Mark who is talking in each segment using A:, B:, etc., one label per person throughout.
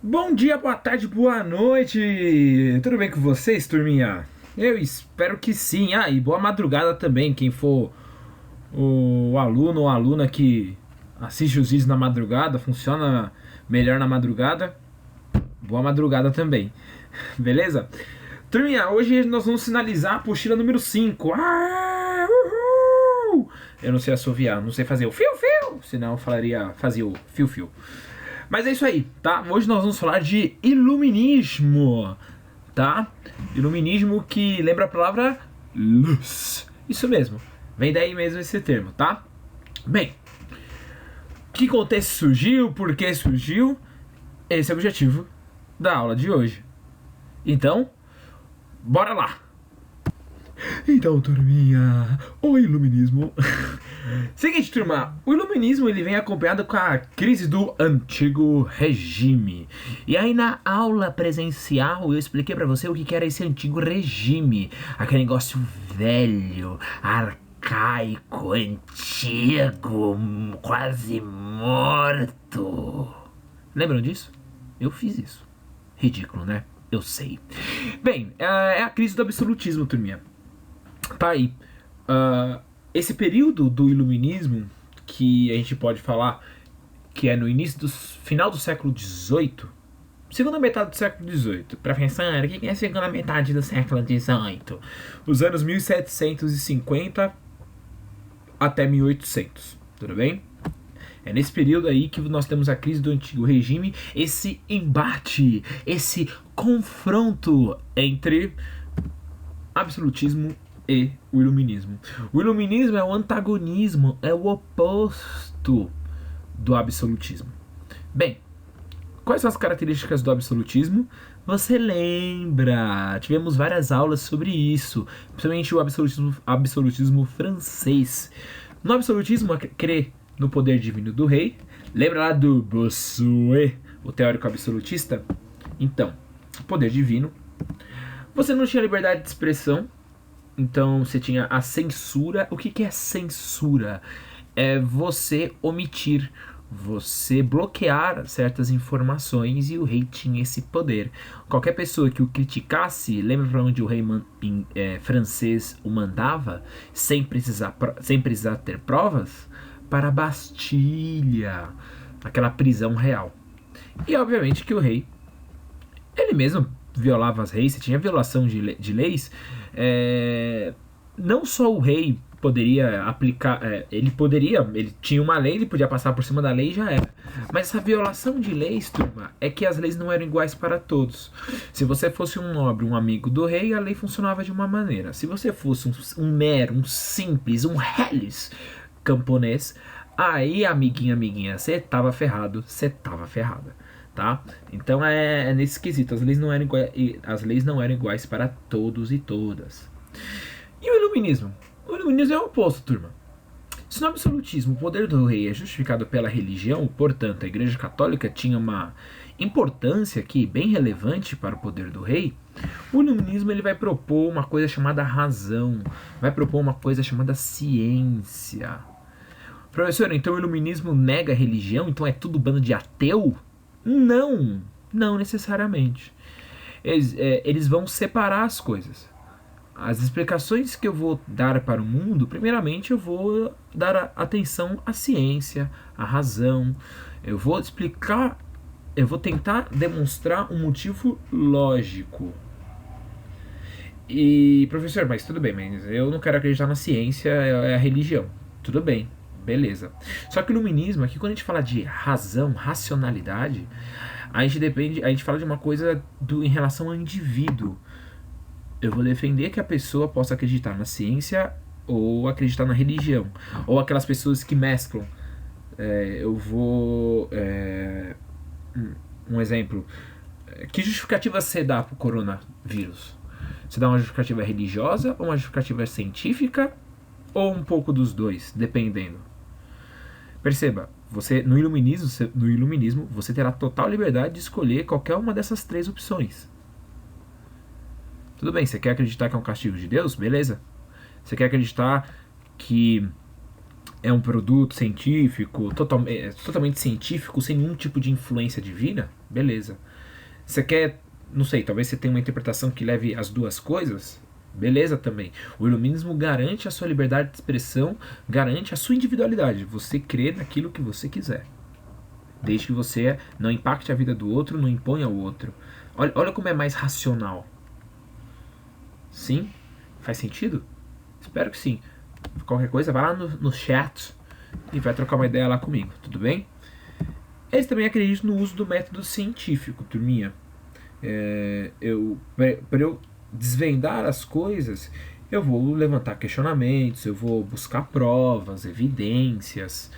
A: Bom dia, boa tarde, boa noite! Tudo bem com vocês, turminha? Eu espero que sim. E boa madrugada também, quem for o aluno ou aluna que assiste os vídeos na madrugada, funciona melhor na madrugada. Boa madrugada também, beleza? Turminha, hoje nós vamos finalizar a apostila número 5. Uhul! Eu não sei assoviar, não sei fazer o fio-fio, senão eu fazia o fio-fio. Mas é isso aí, tá? Hoje nós vamos falar de iluminismo, tá? Iluminismo que lembra a palavra luz. Isso mesmo, vem daí mesmo esse termo, tá? Bem, que contexto surgiu, por que surgiu? Esse é o objetivo da aula de hoje. Então, bora lá! Então, turminha, o iluminismo... Seguinte, turma, o iluminismo ele vem acompanhado com a crise do antigo regime. E aí na aula presencial eu expliquei pra você o que era esse antigo regime. Aquele negócio velho, arcaico, antigo, quase morto. Lembram disso? Eu fiz isso. Ridículo, né? Eu sei. Bem, é a crise do absolutismo, turminha. Tá aí. Esse período do iluminismo, que a gente pode falar que é no início do final do século XVIII, segunda metade do século XVIII. Para pensar, o que é a segunda metade do século XVIII? Os anos 1750 até 1800, tudo bem? É nesse período aí que nós temos a crise do antigo regime, esse embate, esse confronto entre absolutismo e o iluminismo. O iluminismo é o antagonismo, é o oposto do absolutismo. Bem, quais são as características do absolutismo? Você lembra? Tivemos várias aulas sobre isso, principalmente o absolutismo francês. No absolutismo, crê no poder divino do rei. Lembra lá do Bossuet, o teórico absolutista? Então, poder divino. Você não tinha liberdade de expressão, então você tinha a censura. O que é censura? É você omitir, você bloquear certas informações, e o rei tinha esse poder. Qualquer pessoa que o criticasse, lembra para onde o rei francês o mandava, sem precisar ter provas? Para a Bastilha, aquela prisão real. E obviamente que o rei, ele mesmo violava as leis, você tinha violação de leis. Não só o rei poderia aplicar, ele tinha uma lei, ele podia passar por cima da lei e já era. Mas essa violação de leis, turma, é que as leis não eram iguais para todos. Se você fosse um nobre, um amigo do rei, a lei funcionava de uma maneira. Se você fosse um mero, um simples, um reles camponês, aí, amiguinha, você tava ferrado, você tava ferrada. Tá? Então é nesse quesito, as leis não eram iguais para todos e todas. E o iluminismo? O iluminismo é o oposto, turma. Se no absolutismo o poder do rei é justificado pela religião, portanto a Igreja Católica tinha uma importância aqui bem relevante para o poder do rei, o iluminismo ele vai propor uma coisa chamada razão, vai propor uma coisa chamada ciência. Professor, então o iluminismo nega a religião? Então é tudo bando de ateu? Não necessariamente. Eles vão separar as coisas. As explicações que eu vou dar para o mundo, primeiramente eu vou dar atenção à ciência, à razão. Eu vou tentar demonstrar um motivo lógico. E, professor, mas tudo bem, mas eu não quero acreditar na ciência, é a religião. Tudo bem, beleza. Só que o iluminismo, aqui quando a gente fala de razão, racionalidade, a gente fala de uma coisa em relação ao indivíduo. Eu vou defender que a pessoa possa acreditar na ciência ou acreditar na religião. Ou aquelas pessoas que mesclam. Um exemplo. Que justificativa você dá pro coronavírus? Você dá uma justificativa religiosa ou uma justificativa científica? Ou um pouco dos dois, dependendo. Perceba, no iluminismo você terá total liberdade de escolher qualquer uma dessas três opções. Tudo bem, você quer acreditar que é um castigo de Deus? Beleza. Você quer acreditar que é um produto científico, totalmente científico, sem nenhum tipo de influência divina? Beleza. Você quer, não sei, talvez você tenha uma interpretação que leve as duas coisas? Beleza também. O iluminismo garante a sua liberdade de expressão, garante a sua individualidade. Você crê naquilo que você quiser. Desde que você não impacte a vida do outro, não imponha ao outro. Olha como é mais racional. Sim? Faz sentido? Espero que sim. Qualquer coisa, vai lá no chat e vai trocar uma ideia lá comigo, tudo bem? Eles também acreditam no uso do método científico, turminha. Para eu desvendar as coisas, eu vou levantar questionamentos, eu vou buscar provas, evidências.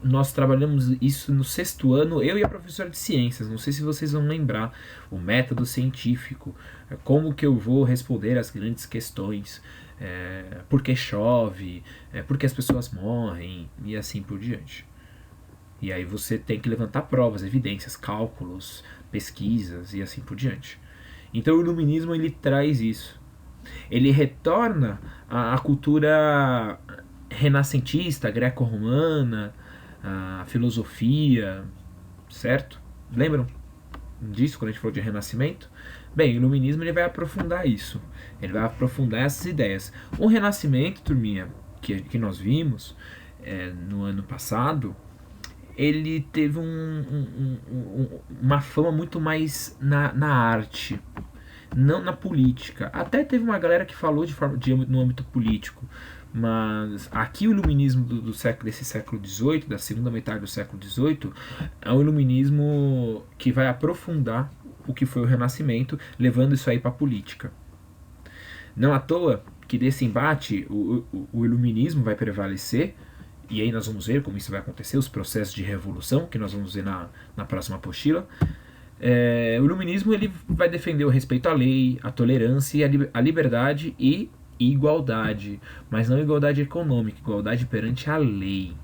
A: Nós trabalhamos isso no 6º ano, eu e a professora de ciências, não sei se vocês vão lembrar, o método científico, como que eu vou responder as grandes questões, por que chove, por que as pessoas morrem, e assim por diante. E aí você tem que levantar provas, evidências, cálculos, pesquisas e assim por diante. Então o iluminismo ele traz isso. Ele retorna à cultura renascentista, greco-romana, a filosofia, certo? Lembram disso quando a gente falou de renascimento? Bem, o iluminismo ele vai aprofundar isso. Ele vai aprofundar essas ideias. O renascimento, turminha, que nós vimos no ano passado, ele teve uma fama muito mais na arte, não na política. Até teve uma galera que falou no âmbito político, mas aqui o iluminismo desse século XVIII, da segunda metade do século XVIII, é um iluminismo que vai aprofundar o que foi o Renascimento, levando isso aí para a política. Não à toa que desse embate o iluminismo vai prevalecer. E aí nós vamos ver como isso vai acontecer, os processos de revolução, que nós vamos ver na próxima apostila. O iluminismo ele vai defender o respeito à lei, a tolerância, a liberdade e igualdade. Mas não igualdade econômica, igualdade perante a lei.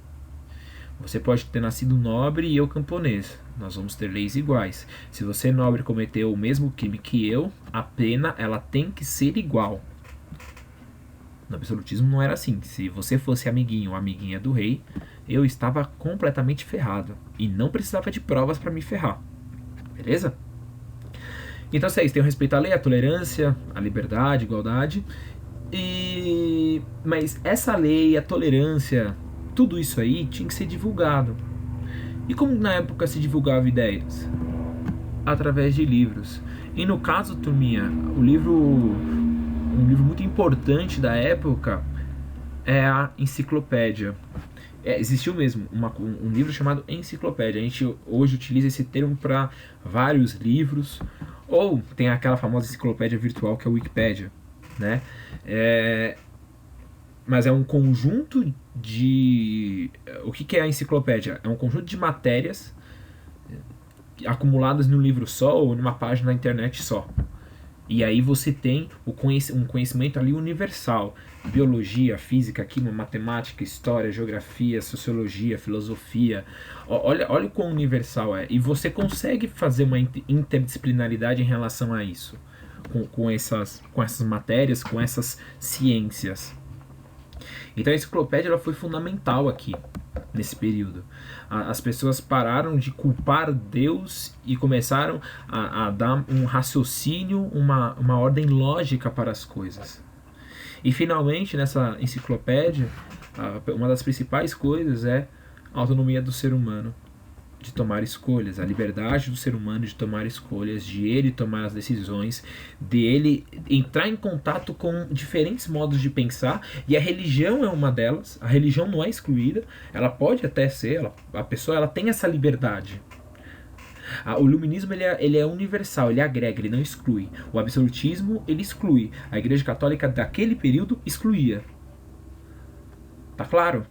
A: Você pode ter nascido nobre e eu camponês. Nós vamos ter leis iguais. Se você nobre cometeu o mesmo crime que eu, a pena ela tem que ser igual. No absolutismo não era assim. Se você fosse amiguinho ou amiguinha do rei, eu estava completamente ferrado. E não precisava de provas para me ferrar. Beleza? Então vocês têm o respeito à lei, a tolerância, a liberdade, a igualdade. Mas essa lei, a tolerância, tudo isso aí tinha que ser divulgado. E como na época se divulgava ideias? Através de livros. E no caso, turminha, um livro muito importante da época é a enciclopédia. Existiu mesmo um livro chamado enciclopédia. A gente hoje utiliza esse termo para vários livros, ou tem aquela famosa enciclopédia virtual que é a Wikipédia, né? Mas é um conjunto de... O que é a enciclopédia? É um conjunto de matérias acumuladas num livro só ou numa página na internet só. E aí você tem um conhecimento ali universal. Biologia, física, química, matemática, história, geografia, sociologia, filosofia. Olha o quão universal é. E você consegue fazer uma interdisciplinaridade em relação a isso. Com essas matérias, com essas ciências. Então a enciclopédia ela foi fundamental aqui, nesse período. As pessoas pararam de culpar Deus e começaram a dar um raciocínio, uma ordem lógica para as coisas. E finalmente, nessa enciclopédia, uma das principais coisas é a autonomia do ser humano de tomar escolhas, a liberdade do ser humano de tomar escolhas, de ele tomar as decisões, de ele entrar em contato com diferentes modos de pensar, e a religião é uma delas. A religião não é excluída, ela pode até ser, a pessoa ela tem essa liberdade. O iluminismo ele é universal, ele agrega, ele não exclui. O absolutismo ele exclui. A Igreja Católica daquele período excluía. Tá claro?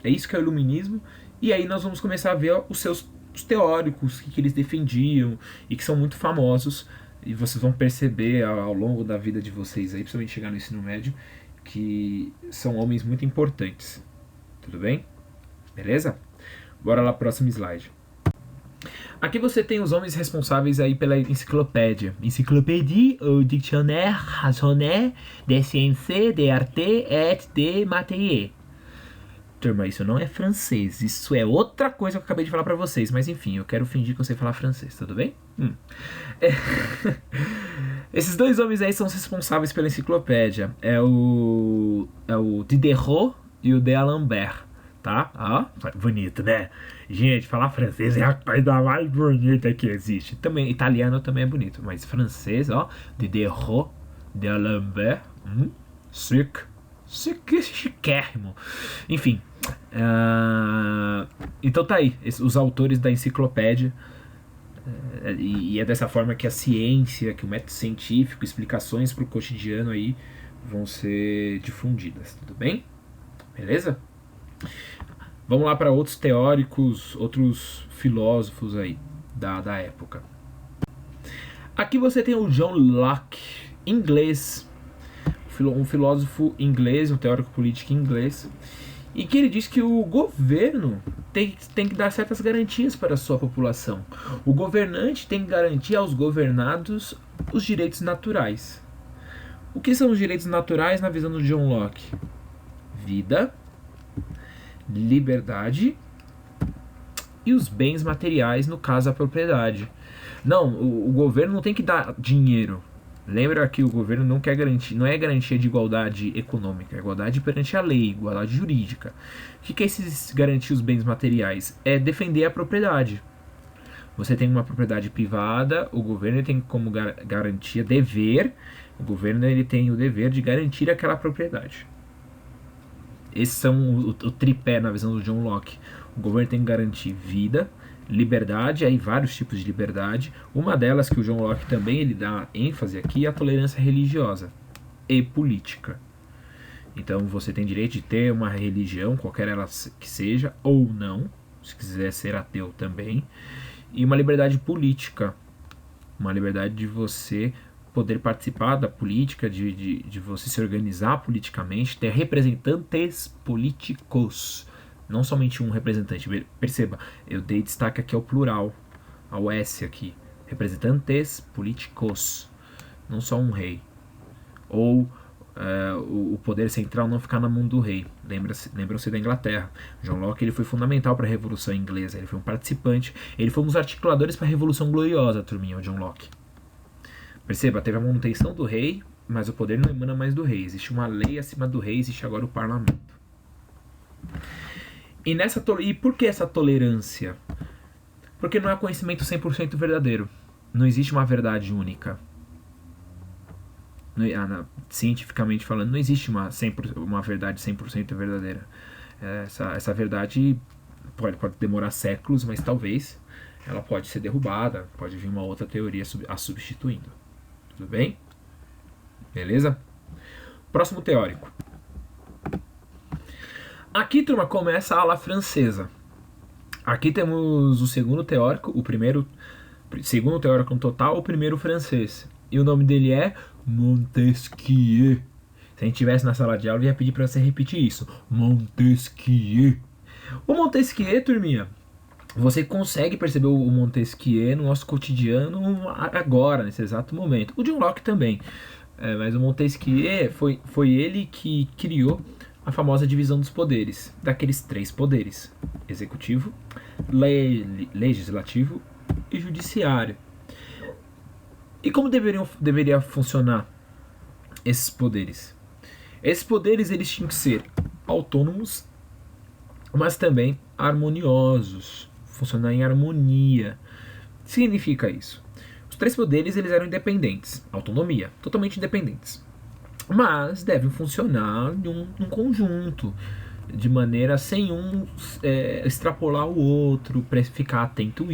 A: É isso que é o iluminismo. E aí nós vamos começar a ver os teóricos que eles defendiam e que são muito famosos. E vocês vão perceber ao longo da vida de vocês aí, principalmente chegar no ensino médio, que são homens muito importantes. Tudo bem? Beleza? Bora lá, próximo slide. Aqui você tem os homens responsáveis aí pela enciclopédia. Encyclopédie ou Dictionnaire raisonné des sciences, des arts et des matériaux. Turma, isso não é francês, isso é outra coisa que eu acabei de falar pra vocês, mas enfim, eu quero fingir que eu sei falar francês, tudo bem? É. Esses dois homens aí são os responsáveis pela enciclopédia, é o Diderot e o D'Alembert, tá? Ó, bonito, né? Gente, falar francês é a coisa mais bonita que existe. Também, italiano também é bonito, mas francês, ó, Diderot, D'Alembert, chiquérrimo. Enfim, então tá aí, os autores da enciclopédia, e é dessa forma que a ciência, que o método científico, explicações pro cotidiano aí vão ser difundidas, tudo bem? Beleza? Vamos lá para outros teóricos, outros filósofos aí da época. Aqui você tem o John Locke, inglês, um filósofo inglês, um teórico político inglês, e que ele diz que o governo tem que dar certas garantias para a sua população. O governante tem que garantir aos governados os direitos naturais. O que são os direitos naturais na visão do John Locke? Vida, liberdade e os bens materiais, no caso a propriedade. Não, o governo não tem que dar dinheiro. Lembra que o governo não quer garantir, não é garantia de igualdade econômica, é igualdade perante a lei, igualdade jurídica. O que é esses garantir os bens materiais? É defender a propriedade. Você tem uma propriedade privada, o governo tem como garantia, o governo ele tem o dever de garantir aquela propriedade. Esses são o tripé na visão do John Locke. O governo tem que garantir vida, liberdade, aí vários tipos de liberdade. Uma delas que o John Locke também ele dá ênfase aqui é a tolerância religiosa e política. Então você tem direito de ter uma religião, qualquer ela que seja, ou não, se quiser ser ateu também. E uma liberdade política, uma liberdade de você poder participar da política, de você se organizar politicamente, ter representantes políticos. Não somente um representante. Perceba, eu dei destaque aqui ao plural, ao S aqui. Representantes políticos. Não só um rei. Ou o poder central não ficar na mão do rei. Lembram-se da Inglaterra. John Locke ele foi fundamental para a Revolução Inglesa. Ele foi um participante. Ele foi um dos articuladores para a Revolução Gloriosa, turminha, o John Locke. Perceba, teve a manutenção do rei, mas o poder não emana mais do rei. Existe uma lei acima do rei, existe agora o parlamento. E por que essa tolerância? Porque não é conhecimento 100% verdadeiro. Não existe uma verdade única. Cientificamente falando, não existe uma verdade 100% verdadeira. Essa verdade pode demorar séculos, mas talvez ela pode ser derrubada, pode vir uma outra teoria a substituindo. Tudo bem? Beleza? Próximo teórico. Aqui, turma, começa a ala francesa. Aqui temos o segundo teórico, segundo teórico no total, o primeiro francês. E o nome dele é Montesquieu. Se a gente estivesse na sala de aula, eu ia pedir para você repetir isso. Montesquieu. O Montesquieu, turminha, você consegue perceber o Montesquieu no nosso cotidiano agora, nesse exato momento. O John Locke também. Mas o Montesquieu foi ele que criou a famosa divisão dos poderes, daqueles 3 poderes: executivo, legislativo e judiciário. E como deveria funcionar esses poderes? Esses poderes eles tinham que ser autônomos, mas também harmoniosos, funcionar em harmonia. Significa isso? Os 3 poderes eles eram independentes, autonomia, totalmente independentes. Mas devem funcionar num conjunto, de maneira sem um extrapolar o outro, para ficar atento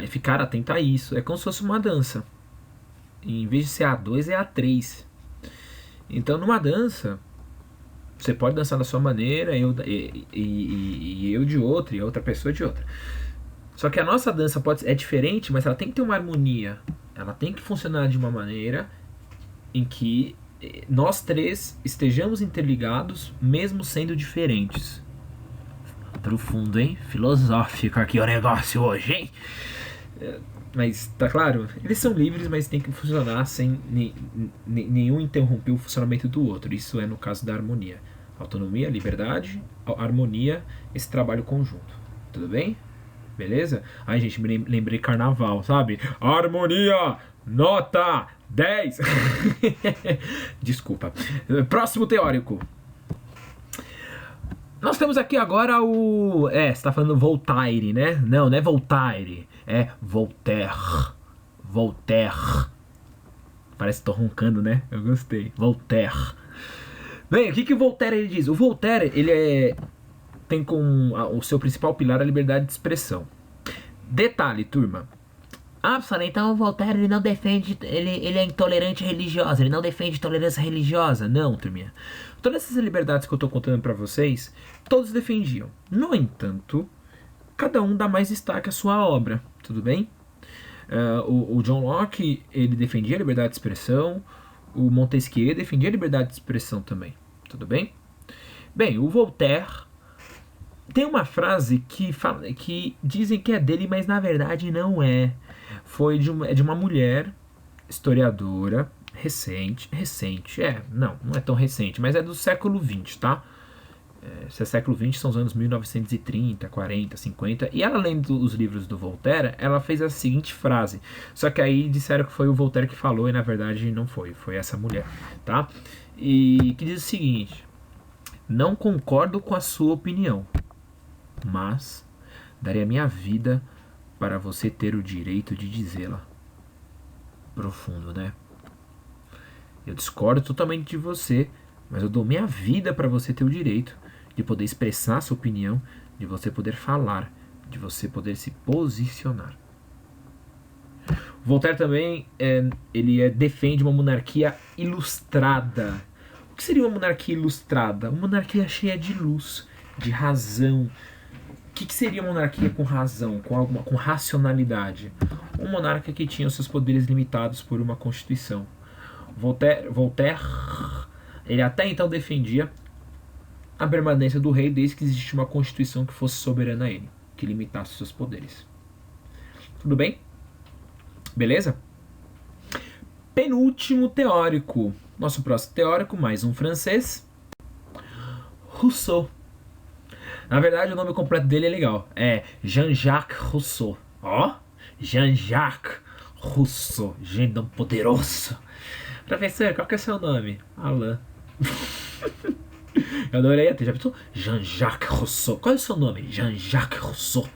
A: ficar atento a isso. É como se fosse uma dança. Em vez de ser A2, é A3. Então, numa dança, você pode dançar da sua maneira, eu de outra, e a outra pessoa de outra. Só que a nossa dança é diferente, mas ela tem que ter uma harmonia. Ela tem que funcionar de uma maneira em que nós 3 estejamos interligados, mesmo sendo diferentes. Profundo, hein? Filosófico aqui o negócio hoje, hein? Mas, tá claro? Eles são livres, mas tem que funcionar sem nenhum interromper o funcionamento do outro. Isso é no caso da harmonia. Autonomia, liberdade, harmonia, esse trabalho conjunto. Tudo bem? Beleza? Ai, gente, me lembrei carnaval, sabe? Harmonia, nota 10. Desculpa. Próximo teórico. Nós temos aqui agora o... você tá falando Voltaire, né? Não é Voltaire. É Voltaire. Voltaire. Parece que tô roncando, né? Eu gostei. Voltaire. Bem, o que o Voltaire ele diz? O Voltaire, ele tem como o seu principal pilar a liberdade de expressão. Detalhe, turma. Então o Voltaire ele não defende, ele é intolerante religiosa, ele não defende tolerância religiosa. Não, turminha. Todas essas liberdades que eu tô contando pra vocês, todos defendiam. No entanto, cada um dá mais destaque à sua obra, tudo bem? O John Locke, ele defendia a liberdade de expressão, o Montesquieu defendia a liberdade de expressão também, tudo bem? Bem, o Voltaire tem uma frase que dizem que é dele, mas na verdade não é. Foi de uma mulher historiadora recente, não é tão recente, mas é do século XX, tá? Se é século XX, são os anos 1930, 40, 50. E ela, lendo os livros do Voltaire, ela fez a seguinte frase. Só que aí disseram que foi o Voltaire que falou e na verdade não foi. Foi essa mulher, tá? E que diz o seguinte: não concordo com a sua opinião, mas darei a minha vida para você ter o direito de dizê-la. Profundo, né? Eu discordo totalmente de você, mas eu dou minha vida para você ter o direito de poder expressar sua opinião, de você poder falar, de você poder se posicionar. Voltaire também defende uma monarquia ilustrada. O que seria uma monarquia ilustrada? Uma monarquia cheia de luz, de razão. O que seria uma monarquia com razão, com racionalidade? Um monarca que tinha os seus poderes limitados por uma constituição. Voltaire, ele até então defendia a permanência do rei desde que existisse uma constituição que fosse soberana a ele, que limitasse seus poderes. Tudo bem? Beleza? Penúltimo teórico. Nosso próximo teórico, mais um francês. Rousseau. Na verdade, o nome completo dele é legal. É Jean-Jacques Rousseau. Ó, Jean-Jacques Rousseau. Gente poderoso. Professor, qual que é o seu nome? Alain. Eu adorei até. Já pensou? Jean-Jacques Rousseau. Qual é o seu nome? Jean-Jacques Rousseau.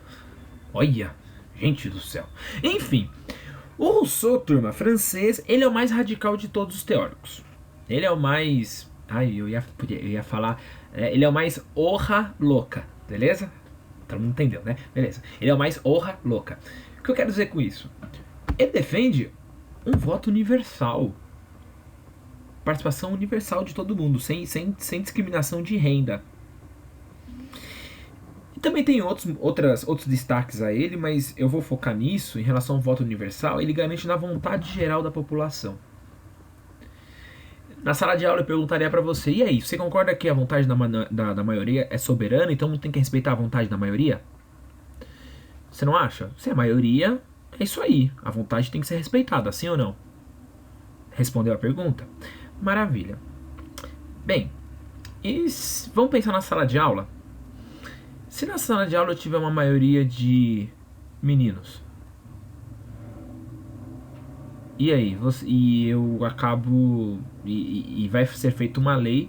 A: Olha, gente do céu. Enfim, o Rousseau, turma, francês, ele é o mais radical de todos os teóricos. Ele é o mais... eu ia falar... ele é o mais orra louca, beleza? Todo mundo entendeu, né? Beleza. Ele é o mais orra louca. O que eu quero dizer com isso? Ele defende um voto universal. Participação universal de todo mundo, sem discriminação de renda. E também tem outros destaques a ele, mas eu vou focar nisso. Em relação ao voto universal, ele garante na vontade geral da população. Na sala de aula eu perguntaria pra você: e aí, você concorda que a vontade da maioria é soberana, então não tem que respeitar a vontade da maioria? Você não acha? Se é a maioria, é isso aí. A vontade tem que ser respeitada, sim ou não? Respondeu a pergunta? Maravilha. Bem, vamos pensar na sala de aula? Se na sala de aula eu tiver uma maioria de meninos, e aí? Eu acabo... E vai ser feita uma lei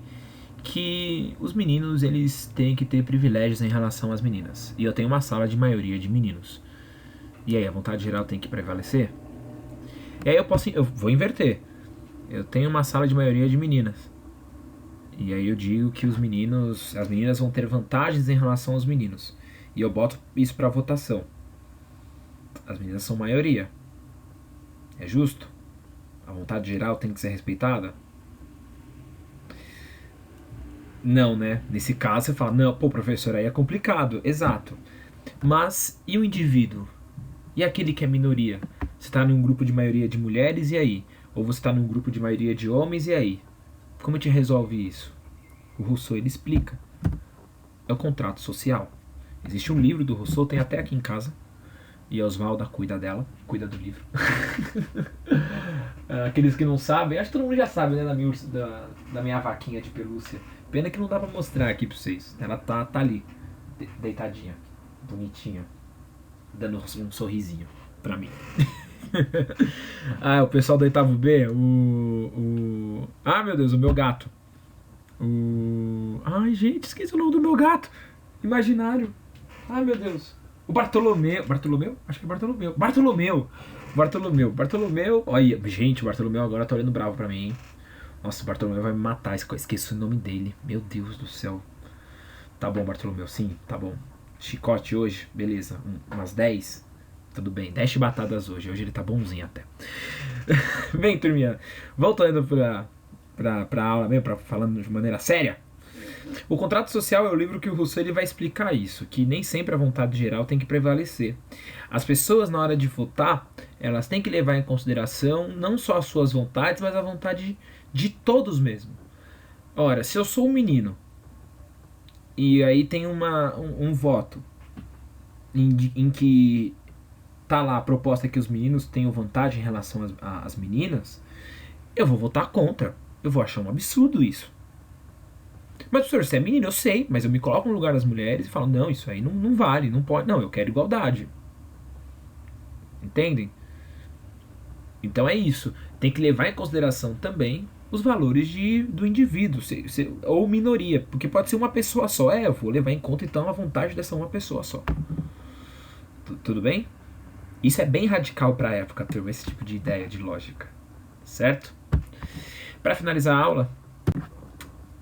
A: que os meninos eles têm que ter privilégios em relação às meninas. E eu tenho uma sala de maioria de meninos. E aí, a vontade geral tem que prevalecer? E aí eu vou inverter. Eu tenho uma sala de maioria de meninas. E aí eu digo que as meninas vão ter vantagens em relação aos meninos. E eu boto isso pra votação. As meninas são maioria. É justo? A vontade geral tem que ser respeitada? Não, né? Nesse caso você fala, não, pô, professor, aí é complicado. Exato. Mas e o indivíduo? E aquele que é minoria? Você está num grupo de maioria de mulheres, e aí? Ou você está num grupo de maioria de homens, e aí? Como a gente resolve isso? O Rousseau, ele explica. É o contrato social. Existe um livro do Rousseau, tem até aqui em casa. E a Osvalda cuida dela, cuida do livro. Aqueles que não sabem, acho que todo mundo já sabe, né, da minha vaquinha de pelúcia. Pena que não dá pra mostrar aqui pra vocês. Ela tá ali, deitadinha, bonitinha, dando um sorrisinho pra mim. O pessoal do oitavo B, meu Deus, o meu gato. Ai, gente, esqueci o nome do meu gato. Imaginário. Ai, meu Deus. O Bartolomeu. Bartolomeu? Acho que é Bartolomeu. Bartolomeu. Olha, gente, o Bartolomeu agora tá olhando bravo pra mim, hein? Nossa, o Bartolomeu vai me matar. Esqueci o nome dele. Meu Deus do céu. Tá bom, Bartolomeu. Sim, tá bom. Chicote hoje. Beleza. Umas 10. Tudo bem. 10 chibatadas hoje. Hoje ele tá bonzinho até. Bem, turminha. Voltando pra aula mesmo, falando de maneira séria. O Contrato Social é o livro que o Rousseau ele vai explicar isso, que nem sempre a vontade geral tem que prevalecer. As pessoas, na hora de votar, elas têm que levar em consideração não só as suas vontades, mas a vontade de todos mesmo. Ora, se eu sou um menino, e aí tem um voto em que tá lá a proposta que os meninos tenham vantagem em relação às meninas, eu vou votar contra. Eu vou achar um absurdo isso. Mas, professor, você é menino, eu sei, mas eu me coloco no lugar das mulheres e falo, não, isso aí não vale, não pode. Não, eu quero igualdade. Entendem? Então é isso. Tem que levar em consideração também os valores do indivíduo, ou minoria, porque pode ser uma pessoa só. Eu vou levar em conta então a vontade dessa uma pessoa só. Tudo bem? Isso é bem radical para a época, turma, esse tipo de ideia, de lógica. Certo? Para finalizar a aula,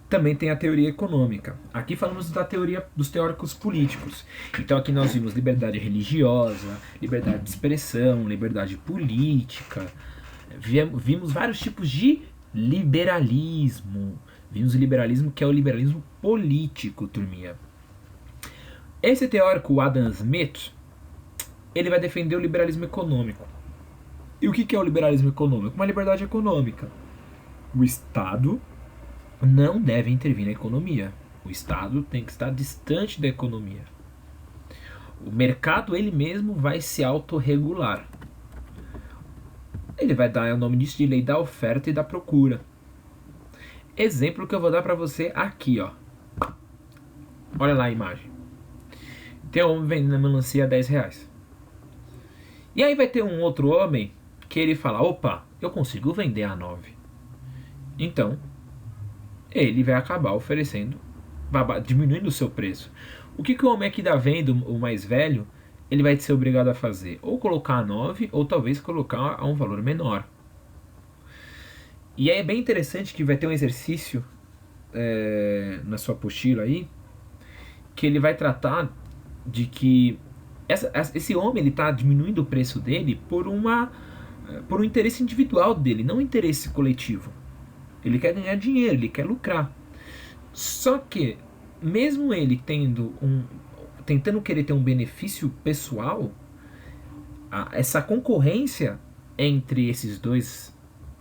A: também tem a teoria econômica. Aqui falamos da teoria dos teóricos políticos. Então aqui nós vimos liberdade religiosa, liberdade de expressão, liberdade política. Vimos vários tipos de liberalismo. Vimos o liberalismo que é o liberalismo político, turminha. Esse teórico, o Adam Smith, ele vai defender o liberalismo econômico. E o que é o liberalismo econômico? Uma liberdade econômica. O Estado não deve intervir na economia. O Estado tem que estar distante da economia. O mercado ele mesmo vai se autorregular. Ele vai dar o nome disso de lei da oferta e da procura. Exemplo que eu vou dar para você aqui, ó. Olha lá a imagem. Tem um homem vendendo a melancia a 10 reais. E aí vai ter um outro homem que ele fala, opa, eu consigo vender a 9. Então, ele vai acabar oferecendo, diminuindo o seu preço. O que o homem aqui da venda, o mais velho, ele vai ser obrigado a fazer? Ou colocar a 9, ou talvez colocar a um valor menor. E aí é bem interessante que vai ter um exercício na sua apostila aí, que ele vai tratar de que esse homem está diminuindo o preço dele por um interesse individual dele, não um interesse coletivo. Ele quer ganhar dinheiro, ele quer lucrar. Só que, mesmo ele tentando querer ter um benefício pessoal, essa concorrência entre esses dois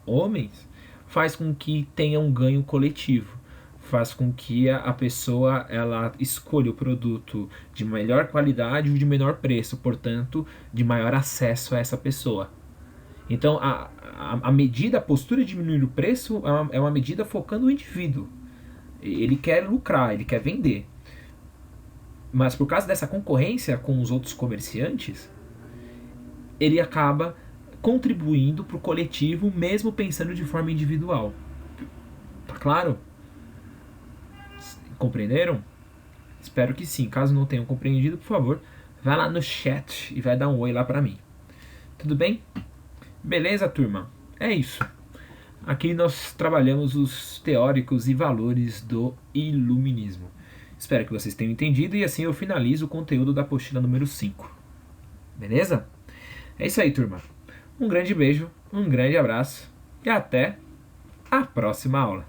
A: homens faz com que tenha um ganho coletivo. Faz com que a pessoa ela escolha o produto de melhor qualidade ou de menor preço, portanto, de maior acesso a essa pessoa. Então, a medida, a postura de diminuir o preço é uma medida focando no indivíduo. Ele quer lucrar, ele quer vender. Mas por causa dessa concorrência com os outros comerciantes, ele acaba contribuindo para o coletivo, mesmo pensando de forma individual. Tá claro? Compreenderam? Espero que sim. Caso não tenham compreendido, por favor, vai lá no chat e vai dar um oi lá para mim. Tudo bem? Beleza, turma? É isso. Aqui nós trabalhamos os teóricos e valores do iluminismo. Espero que vocês tenham entendido e assim eu finalizo o conteúdo da apostila número 5. Beleza? É isso aí, turma. Um grande beijo, um grande abraço e até a próxima aula.